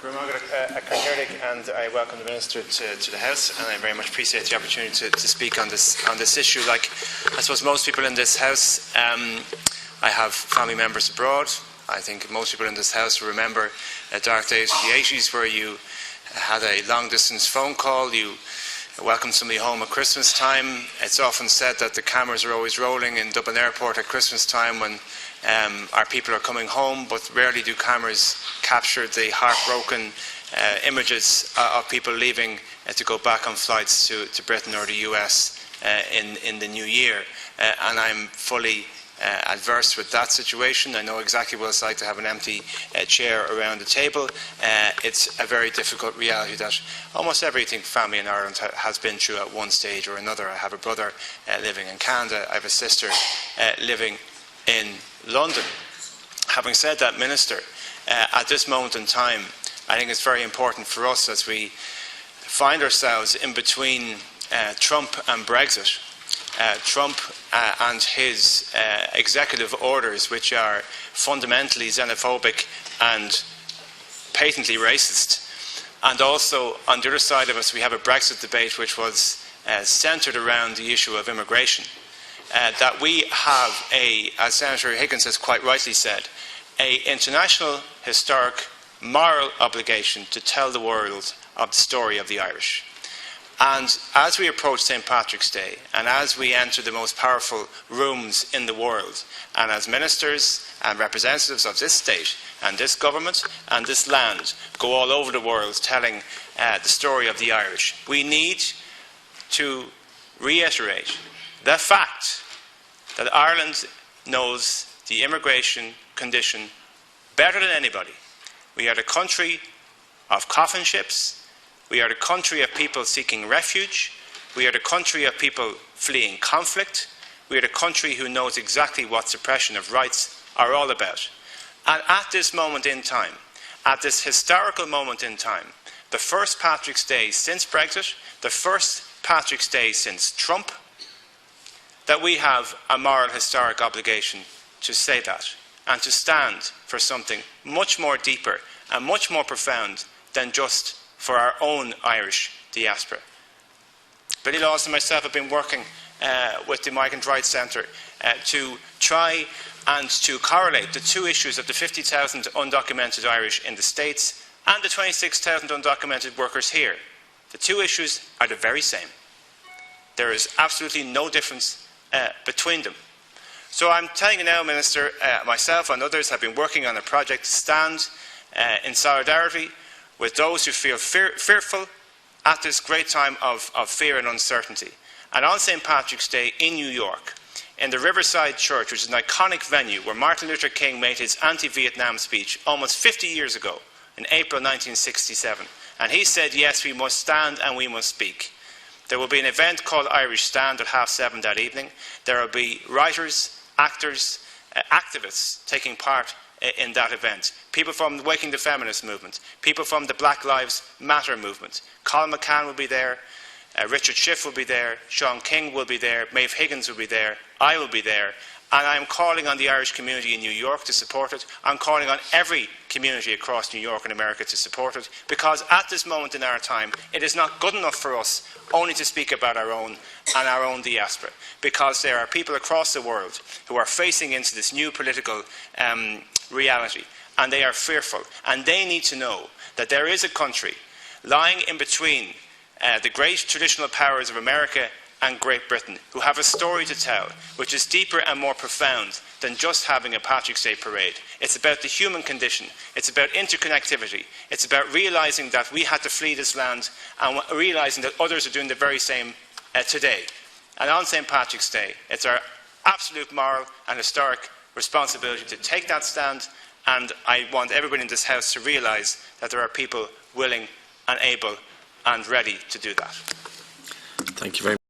And I welcome the Minister to the House, and I very much appreciate the opportunity to speak on this issue. Like, I suppose most people in this House, I have family members abroad. I think most people in this House remember dark days of the 80s where you had a long-distance phone call, you welcomed somebody home at Christmas time. It's often said that the cameras are always rolling in Dublin Airport at Christmas time when our people are coming home, but rarely do cameras capture the heartbroken images of people leaving to go back on flights to Britain or the US in the new year. And I'm fully adverse with that situation. I know exactly what it's like to have an empty chair around the table. It's a very difficult reality that almost every family in Ireland has been through at one stage or another. I have a brother living in Canada. I have a sister living in London. Having said that, Minister, at this moment in time, I think it's very important for us as we find ourselves in between Trump and Brexit. Trump and his executive orders, which are fundamentally xenophobic and patently racist. And also, on the other side of us, we have a Brexit debate which was centred around the issue of immigration. That we have as Senator Higgins has quite rightly said, an international, historic, moral obligation to tell the world of the story of the Irish. And as we approach St. Patrick's Day, and as we enter the most powerful rooms in the world, and as ministers and representatives of this state, and this government, and this land go all over the world telling the story of the Irish, we need to reiterate the fact that Ireland knows the immigration condition better than anybody. We are the country of coffin ships. We are the country of people seeking refuge. We are the country of people fleeing conflict. We are the country who knows exactly what suppression of rights are all about. And at this moment in time, at this historical moment in time, the first Patrick's Day since Brexit, the first Patrick's Day since Trump, that we have a moral historic obligation to say that and to stand for something much more deeper and much more profound than just for our own Irish diaspora. Billy Laws and myself have been working with the Migrant Rights Centre to try and to correlate the two issues of the 50,000 undocumented Irish in the States and the 26,000 undocumented workers here. The two issues are the very same. There is absolutely no difference between them. So I'm telling you now, Minister, myself and others have been working on a project to stand in solidarity with those who feel fearful at this great time of fear and uncertainty. And on St. Patrick's Day in New York, in the Riverside Church, which is an iconic venue where Martin Luther King made his anti-Vietnam speech almost 50 years ago, in April 1967. And he said, yes, we must stand and we must speak. There will be an event called Irish Stand at 7:30 that evening. There will be writers, actors, activists taking part in that event. People from the Waking the Feminist movement, people from the Black Lives Matter movement. Colum McCann will be there, Richard Schiff will be there, Shaun King will be there, Maeve Higgins will be there, I will be there. And I'm calling on the Irish community in New York to support it. I'm calling on every community across New York and America to support it, because at this moment in our time, it is not good enough for us only to speak about our own and our own diaspora, because there are people across the world who are facing into this new political reality, and they are fearful, and they need to know that there is a country lying in between the great traditional powers of America and Great Britain, who have a story to tell, which is deeper and more profound than just having a Patrick's Day parade. It's about the human condition. It's about interconnectivity. It's about realising that we had to flee this land and realising that others are doing the very same today. And on St. Patrick's Day, it's our absolute moral and historic responsibility to take that stand, and I want everybody in this House to realise that there are people willing and able and ready to do that. Thank you very much.